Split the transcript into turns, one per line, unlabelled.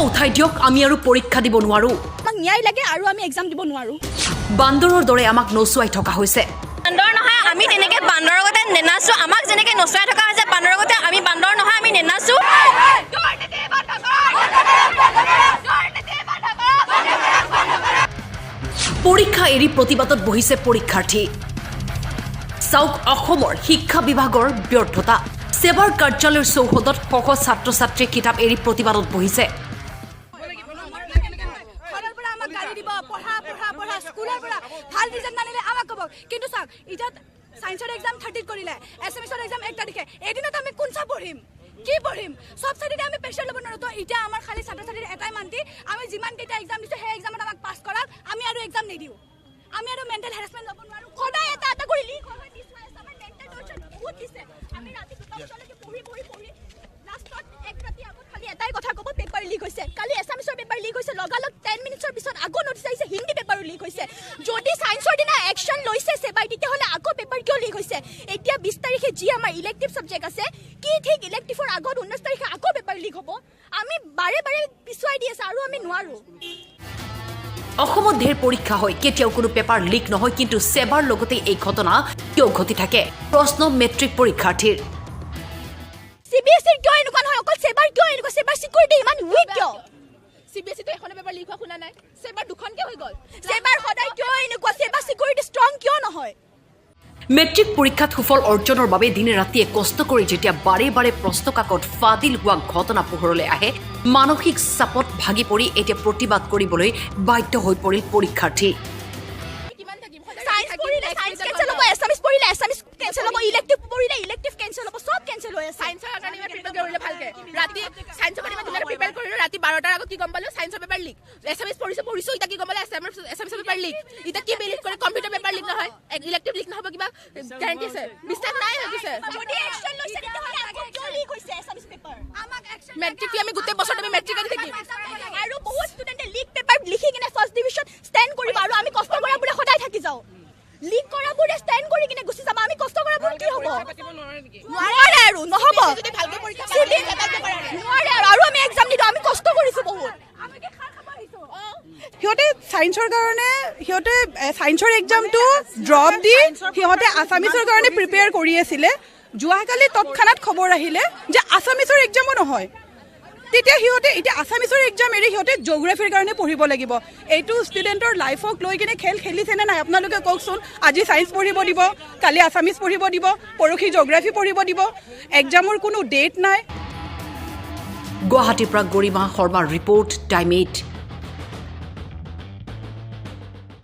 উঠাই দিয়ক আমি আৰু পৰীক্ষা দিব নোৱাৰো
আমাক ন্যায় লাগে আৰু আমি এক্সাম দিব নোৱাৰো
বান্দৰৰ দৰে আমাক নচুৱাই থকা হৈছে
বান্দৰ নহয় আমি তেনেকে বান্দৰৰ গতে নেনাচো আমাক যেনেকে নচুৱাই থকা হৈছে বান্দৰৰ গতে আমি বান্দৰ নহয় আমি নেনাচো
পৰীক্ষা এৰি প্ৰতিবাদত বহিছে পৰীক্ষাৰ্থী চাওক অসমৰ শিক্ষা বিভাগৰ ব্যৰ্থতা সেৱাৰ কাৰ্যালয়ৰ চৌহদত শশ ছাত্ৰ ছাত্ৰীয়ে কিতাপ এৰি প্ৰতিবাদত বহিছে
ভাল ৰিজাল্ট নানিলে আমাক ক'ব কিন্তু চাওক এতিয়া সায়েন্সৰ এক্সাম 30 কৰিলে এছএমএছৰ এক্সাম 1 তাৰিখে এদিনত আমি কোনছা পঢ়িম কি পঢ়িম সব সাইডে আমি প্ৰেছাৰ ল'ব নোৱাৰো তো এতিয়া আমাৰ খালি ছাত্ৰ ছাত্ৰীৰ এটাই মান্তি আমি যিমান কেইটা এক্সাম দিছো সেই এক্সামত আমাক পাছ কৰাক আমি আৰু এক্সাম নিদিও আমি আৰু মেণ্টেল হেৰাসমেন্ট ল'ব নোৱাৰো সদায় এটা এটা কৰি লিক হয় দিছ হয় আমাৰ মেণ্টেল টৰ্চাৰ বহুত দিছে আমি ৰাতি 2টা বজালৈকে পঢ়ি লাষ্টত এক ৰাতি আগত খালি এটাই কথা ক'ব পেপাৰ লিক হৈছে কালি এছএমএছৰ পেপাৰ লিক হৈছে লগালগ 10 মিনিটৰ পিছত আগত নটিছ আহিছে হিন্দী পেপাৰো লিক হৈছে যদি সায়েন্সৰ দিনা একশন লৈছে সেবাই তেতিয়াহ'লে আকৌ পেপাৰ কিয় লিক হৈছে এতিয়া 20 তাৰিখে যি আমাৰ ইলেক্টিভ সাবজেক্ট আছে কি ঠিক ইলেক্টিভৰ আগত 19 তাৰিখে আকৌ পেপাৰ লিক হ'ব আমি বাৰে বাৰে পিছুৱাই দি আছে আৰু আমি নোৱাৰো
অসমত ঢেৰ পৰীক্ষা হয় কেতিয়াও কোনো পেপাৰ লিক নহয় কিন্তু সেৱাৰ লগতে এই ঘটনা কিয় ঘটি থাকে প্ৰশ্ন মেট্ৰিক পৰীক্ষাৰ্থীৰ
সিবিএসইৰ কিয় এনেকুৱা নহয় অকল সেৱাৰ কিয় এনেকুৱা সেৱাৰ সিকিউৰিটি ইমান উইক কিয়
সিবিএসই তো এখন পেপাৰ লিক হোৱা শুনা নাই সেবাৰ দুখনকে হৈ গ'ল
সেৱাৰ সদায় কিয় এনেকুৱা সেৱাৰ সিকিউৰিটি ষ্ট্ৰং কিয় নহয়
মেট্ৰিক পৰীক্ষাত সুফল অৰ্জনৰ বাবে দিনে ৰাতিয়ে কষ্ট কৰি যেতিয়া বাৰে বাৰে প্ৰশ্ন কাকত ফাদিল হোৱা ঘটনা পোহৰলৈ আহে মানসিক চাপত ভাগি পৰি এতিয়া প্ৰতিবাদ কৰিবলৈ বাধ্য হৈ পৰিল পৰীক্ষাৰ্থী
সায়েন্স পঢ়িলে সায়েন্স কেনসেল হ'ব এছএমএছ পঢ়িলে এছএমএছ কেনসেল হ'ব ইলেক্টিভ পঢ়িলে ইলেক্টিভ কেনসেল হ'ব সব কেনসেল হৈ আছে
সায়েন্সৰ কাৰণে মই প্ৰিপেয়াৰ কৰিলে ভালকে ৰাতি সায়েন্সৰ কাৰণে মই প্ৰিপেয়াৰ কৰিলো ৰাতি 12টাৰ আগত কি গম পালো সায়েন্সৰ পেপাৰ লিক এছএমএছ পঢ়িছো ইটা কি গম পালো এছএমএছ পেপাৰ লিক ইটা কি বিলিভ কৰে কম্পিউটাৰ পেপাৰ লিক নহয় ইলেক্টিভ লিক নহব কিবা গ্যাৰান্টি আছে বিশ্বাস নাই হৈছে
যদি একশন লৈছে তেতিয়াহ'লে আকৌ কিয় লিক হৈছে এছএমএছ পেপাৰ আমাক একশন
মেট্ৰিক আমি গোটেই বছৰ আমি মেট্ৰিক দি থাকিম
আৰু বহুত ষ্টুডেণ্টে লিক পেপাৰ লিখি কিনে ফাৰ্ষ্ট ডিভিজন ষ্টেণ্ড কৰিব আৰু আমি কষ্ট কৰাবোৰে সদায় থাকি যাওঁ লিক কৰাবোৰে ষ্টেণ্ড কৰি কিনে গুচি যাব আমি কষ্ট কৰাবোৰ কি হ'ব নোৱাৰে আৰু নহ'ব
যদি ভালকে পৰীক্ষা
নোৱাৰে আৰু আমি এক্সাম দিওঁ আমি কষ্ট কৰিছো বহুত
সিহঁতে সায়েন্সৰ কাৰণে সিহঁতে সায়েন্সৰ এক্সামটো ড্ৰপ দি সিহঁতে আছামিছৰ কাৰণে প্ৰিপেয়াৰ কৰি আছিলে যোৱাকালি তৎক্ষণাত খবৰ আহিলে যে আছামিছৰ এক্সামো নহয় তেতিয়া সিহঁতে এতিয়া আছামিছৰ এক্সাম এৰি সিহঁতে জিঅ'গ্ৰাফিৰ কাৰণে পঢ়িব লাগিব এইটো ষ্টুডেণ্টৰ লাইফক লৈ কিনে খেল খেলিছেনে নাই আপোনালোকে কওকচোন আজি সায়েন্স পঢ়িব দিব কালি আছামিছ পঢ়িব দিব পৰহি জিঅ'গ্ৰাফি পঢ়িব দিব এক্সামৰ কোনো ডেট নাই
গুৱাহাটীৰ পৰা গৰিমা শৰ্মাৰ ৰিপৰ্ট টাইম 8